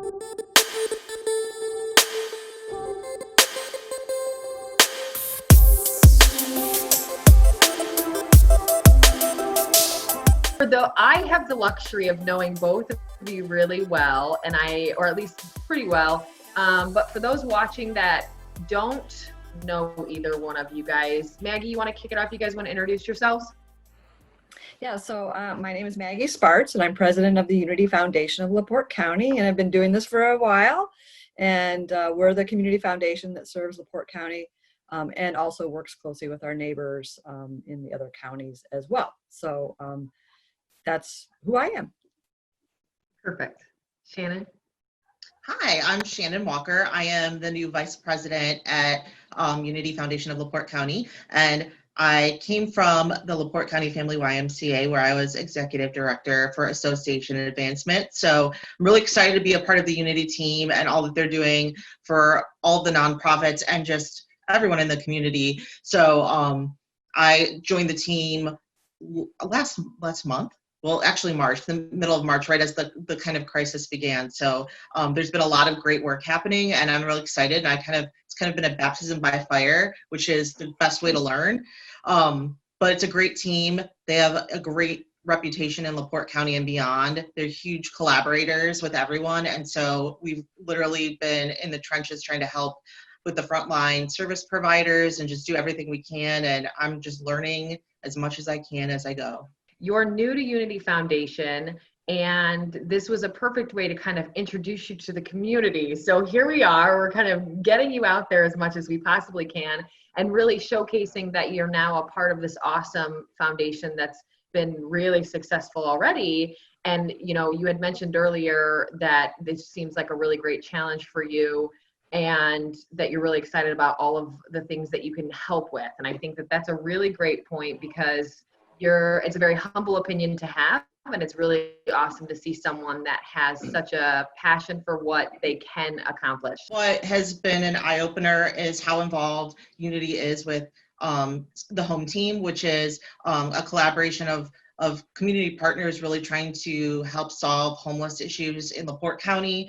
Though I have the luxury of knowing both of you really well, or at least pretty well. But for those watching that don't know either one of you guys, Maggie, you want to kick it off? You guys want to introduce yourselves? Yeah, so my name is Maggie Spartz, and I'm president of the Unity Foundation of LaPorte County, and I've been doing this for a while. And we're the community foundation that serves LaPorte County and also works closely with our neighbors in the other counties as well. So that's who I am. Perfect. Shannon? Hi, I'm Shannon Walker. I am the new vice president at Unity Foundation of LaPorte County, and I came from the LaPorte County Family YMCA, where I was executive director for association and advancement. So I'm really excited to be a part of the Unity team and all that they're doing for all the nonprofits and just everyone in the community. So I joined the team last month. Well, actually March, the middle of March, right as the kind of crisis began. So there's been a lot of great work happening, and I'm really excited. And it's kind of been a baptism by fire, which is the best way to learn. But it's a great team. They have a great reputation in LaPorte County and beyond. They're huge collaborators with everyone. And so we've literally been in the trenches trying to help with the frontline service providers and just do everything we can. And I'm just learning as much as I can as I go. You're new to Unity Foundation, and this was a perfect way to kind of introduce you to the community. So here we are, we're kind of getting you out there as much as we possibly can and really showcasing that you're now a part of this awesome foundation that's been really successful already. And you know, you had mentioned earlier that this seems like a really great challenge for you and that you're really excited about all of the things that you can help with. And I think that that's a really great point, because it's a very humble opinion to have, and it's really awesome to see someone that has such a passion for what they can accomplish. What has been an eye-opener is how involved Unity is with the home team, which is a collaboration of community partners really trying to help solve homeless issues in LaPorte County,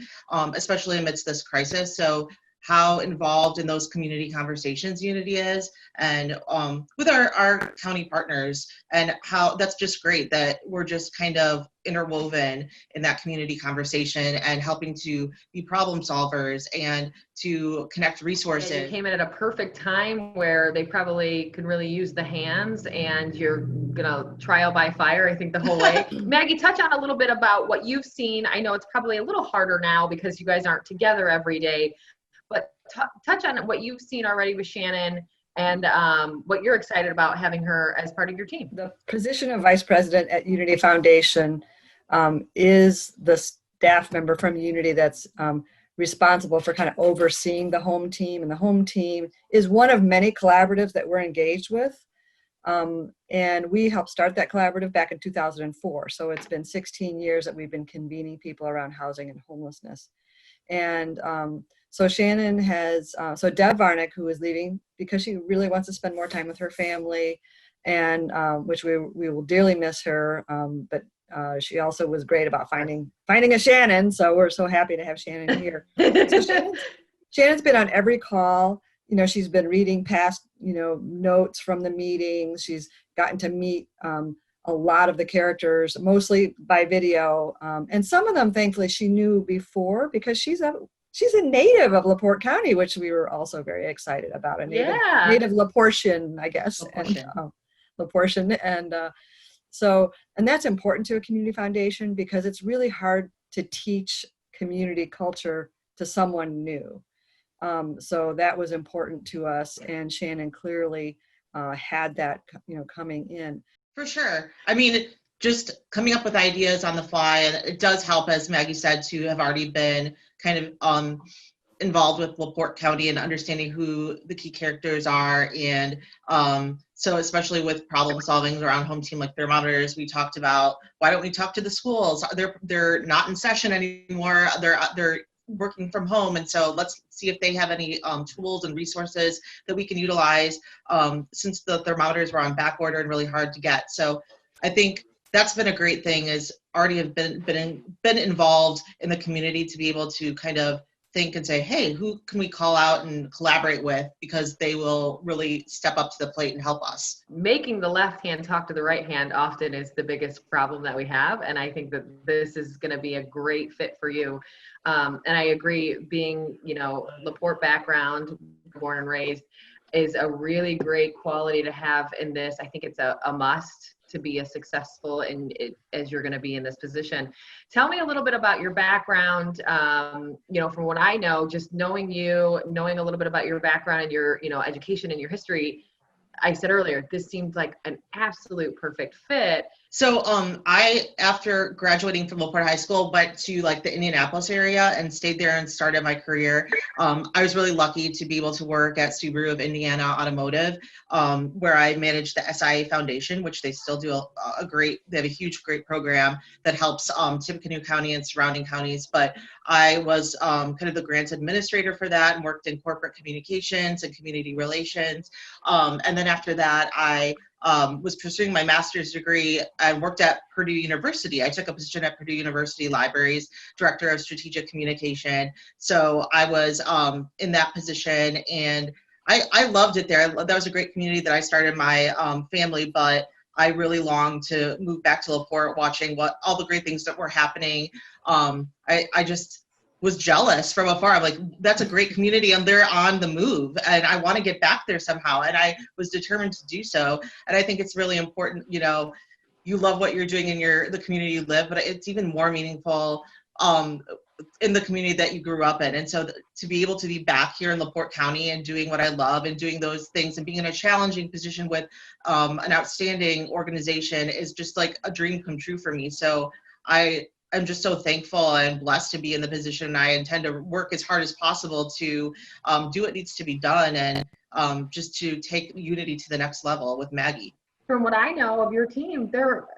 especially amidst this crisis. So how involved in those community conversations Unity is, and with our county partners, and how that's just great that we're just kind of interwoven in that community conversation and helping to be problem solvers and to connect resources. Yeah, you came in at a perfect time where they probably could really use the hands, and you're gonna trial by fire, I think, the whole way. Maggie, touch on a little bit about what you've seen. I know it's probably a little harder now because you guys aren't together every day, but touch on what you've seen already with Shannon and what you're excited about having her as part of your team. The position of vice president at Unity Foundation is the staff member from Unity that's responsible for kind of overseeing the home team. And the home team is one of many collaboratives that we're engaged with. And we helped start that collaborative back in 2004. So it's been 16 years that we've been convening people around housing and homelessness. And so Shannon has, so Deb Varnick, who is leaving because she really wants to spend more time with her family, and which we will dearly miss her. But she also was great about finding a Shannon. So we're so happy to have Shannon here. So Shannon's been on every call. You know, she's been reading past, notes from the meetings. She's gotten to meet a lot of the characters, mostly by video. And some of them, thankfully, she knew before because she's a native of LaPorte County, which we were also very excited about. A native LaPortian, I guess. LaPortian. And that's important to a community foundation because it's really hard to teach community culture to someone new. So that was important to us, and Shannon clearly had that, coming in. For sure. I mean, just coming up with ideas on the fly, and it does help, as Maggie said, to have already been kind of involved with LaPorte County and understanding who the key characters are. And so especially with problem solving around home team like thermometers, we talked about, why don't we talk to the schools? They're not in session anymore. They're working from home. And so let's see if they have any tools and resources that we can utilize since the thermometers were on back order and really hard to get. So I think that's been a great thing, is already have been involved in the community to be able to kind of think and say, hey, who can we call out and collaborate with, because they will really step up to the plate and help us. Making the left hand talk to the right hand often is the biggest problem that we have. And I think that this is going to be a great fit for you. And I agree, being, LaPorte background, born and raised, is a really great quality to have in this. I think it's a must to be as successful as you're going to be in this position. Tell me a little bit about your background. From what I know, just knowing you, knowing a little bit about your background and your, education and your history, I said earlier, this seems like an absolute perfect fit. So I, after graduating from LaPorte High School, went to like the Indianapolis area and stayed there and started my career. I was really lucky to be able to work at Subaru of Indiana Automotive, where I managed the SIA Foundation, which they still do they have a huge, great program that helps Tippecanoe County and surrounding counties. But I was kind of the grants administrator for that and worked in corporate communications and community relations. And then after that, I was pursuing my master's degree and worked at Purdue University. I took a position at Purdue University Libraries, Director of Strategic Communication. So I was in that position, and I loved it there. That was a great community that I started my family, but I really longed to move back to LaPorte, watching all the great things that were happening. I just was jealous from afar. I'm like, that's a great community, and they're on the move, and I want to get back there somehow. And I was determined to do so. And I think it's really important, you love what you're doing in the community you live, but it's even more meaningful in the community that you grew up in. And so to be able to be back here in LaPorte County and doing what I love and doing those things and being in a challenging position with an outstanding organization is just like a dream come true for me. So I'm just so thankful and blessed to be in the position. I intend to work as hard as possible to do what needs to be done, and just to take Unity to the next level with Maggie. From what I know of your team,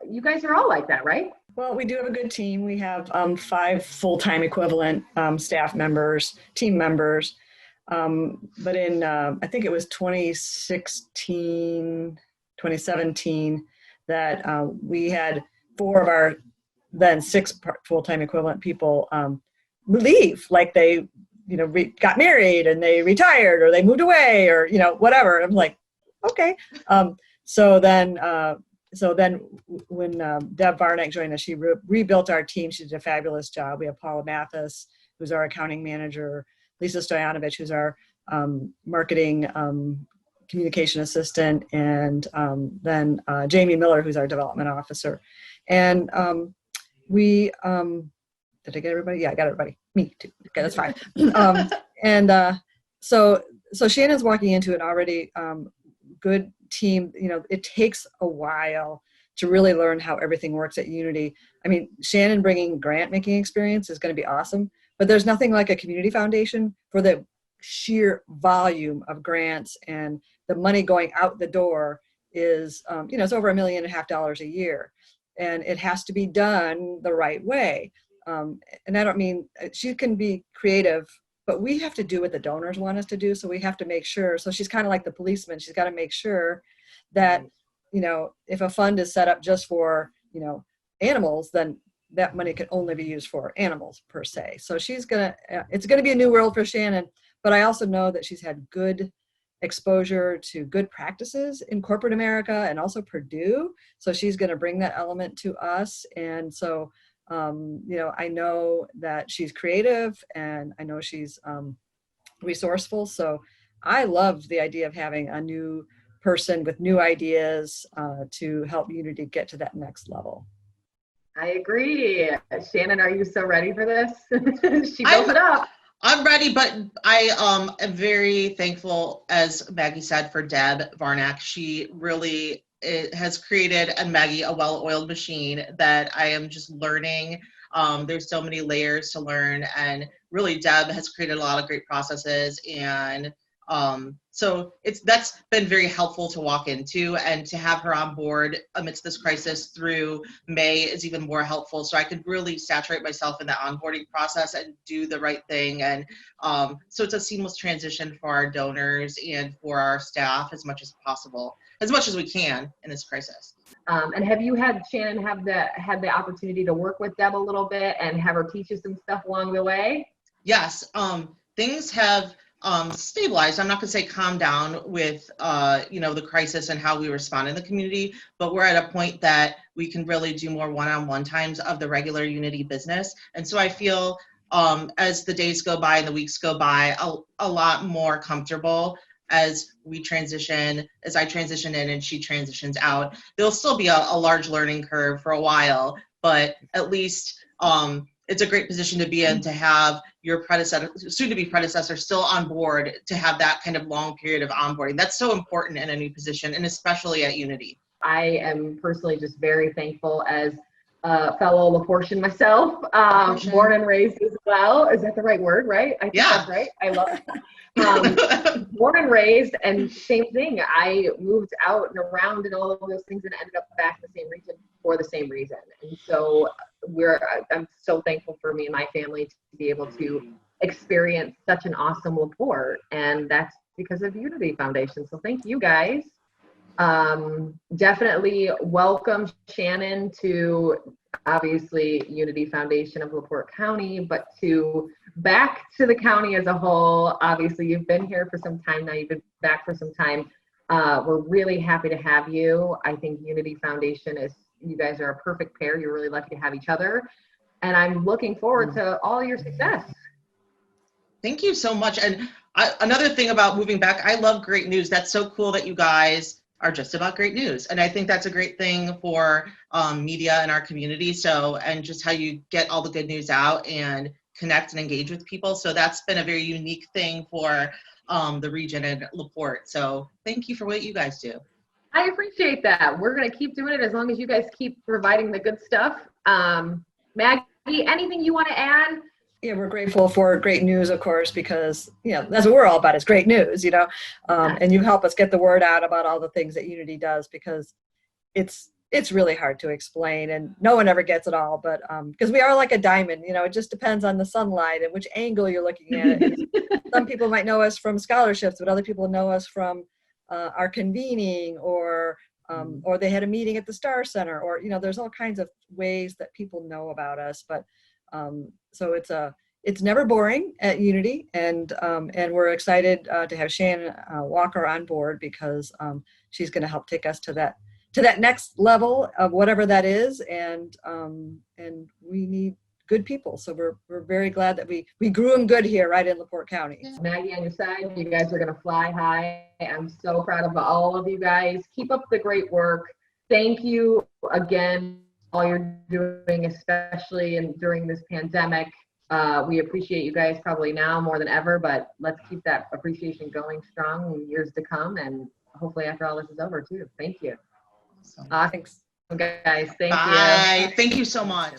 you guys are all like that, right? Well, we do have a good team. We have 5 full-time equivalent staff members, team members. But in, I think it was 2016, 2017, that we had 4 of our then 6 full-time equivalent people leave, like they, got married and they retired, or they moved away, or, whatever. I'm like, okay. So then when Deb Varnick joined us, she rebuilt our team. She did a fabulous job. We have Paula Mathis, who's our accounting manager, Lisa Stoyanovich, who's our marketing communication assistant, and then Jamie Miller, who's our development officer. And we, did I get everybody? Yeah, I got everybody. Me too. Okay, that's fine. So Shannon's walking into an already good team. It takes a while to really learn how everything works at Unity. I mean, Shannon bringing grant making experience is going to be awesome, but there's nothing like a community foundation for the sheer volume of grants, and the money going out the door is, it's over $1.5 million a year. And it has to be done the right way. And I don't mean, she can be creative, but we have to do what the donors want us to do. So we have to make sure. So she's kind of like the policeman. She's got to make sure that, if a fund is set up just for, animals, then that money can only be used for animals per se. So it's going to be a new world for Shannon. But I also know that she's had good exposure to good practices in corporate America and also Purdue. So she's going to bring that element to us. And so, I know that she's creative, and I know she's resourceful. So I love the idea of having a new person with new ideas to help Unity get to that next level. I agree. Shannon, are you so ready for this? She built it up. I'm ready, but I am very thankful, as Maggie said, for Deb Varnick. She really has created, and Maggie, a well-oiled machine that I am just learning. There's so many layers to learn, and really Deb has created a lot of great processes, and so that's been very helpful to walk into, and to have her on board amidst this crisis through May is even more helpful. So I could really saturate myself in the onboarding process and do the right thing. And so it's a seamless transition for our donors and for our staff as much as possible, as much as we can in this crisis. And have you had, Shannon, had the opportunity to work with Deb a little bit and have her teach you some stuff along the way? Yes, things have stabilized. I'm not going to say calm down with the crisis and how we respond in the community, but we're at a point that we can really do more one-on-one times of the regular Unity business. And so I feel as the days go by and the weeks go by, a lot more comfortable as we transition, as I transition in and she transitions out. There'll still be a large learning curve for a while, but at least it's a great position to be in, to have your predecessor, soon-to-be predecessor, still on board, to have that kind of long period of onboarding. That's so important in a new position, and especially at Unity. I am personally just very thankful as a fellow Laportian myself, born and raised as well. Is that the right word, right? I think that's right. I love it. Born and raised, and same thing. I moved out and around and all of those things and ended up back in the same region for the same reason. And so I'm so thankful for me and my family to be able to experience such an awesome Laporte, and that's because of Unity Foundation. So thank you guys. Definitely welcome Shannon to obviously Unity Foundation of LaPorte County, but back to the county as a whole. Obviously you've been here for some time now, you've been back for some time. We're really happy to have you. I think Unity Foundation you guys are a perfect pair. You're really lucky to have each other. And I'm looking forward to all your success. Thank you so much. And another thing about moving back, I love great news. That's so cool that you guys are just about great news. And I think that's a great thing for media in our community. So, and just how you get all the good news out and connect and engage with people. So that's been a very unique thing for the region and LaPorte. So thank you for what you guys do. I appreciate that. We're going to keep doing it as long as you guys keep providing the good stuff. Maggie, anything you want to add? Yeah, we're grateful for great news, of course, because, that's what we're all about, is great news, and you help us get the word out about all the things that Unity does, because it's really hard to explain and no one ever gets it all, but because we are like a diamond, it just depends on the sunlight and which angle you're looking at it. Some people might know us from scholarships, but other people know us from our convening, or they had a meeting at the Star Center, or there's all kinds of ways that people know about us. But so it's never boring at Unity, and we're excited to have Shannon Walker on board, because she's going to help take us to that next level of whatever that is, and we need good people. So we're very glad that we grew them good here, right in LaPorte County. Maggie, on your side, you guys are going to fly high. I'm so proud of all of you guys. Keep up the great work. Thank you again for all you're doing, especially during this pandemic. We appreciate you guys probably now more than ever, but let's keep that appreciation going strong in years to come, and hopefully after all this is over too. Thank you. Awesome. Thanks, guys. Thank you. Bye. Thank you so much.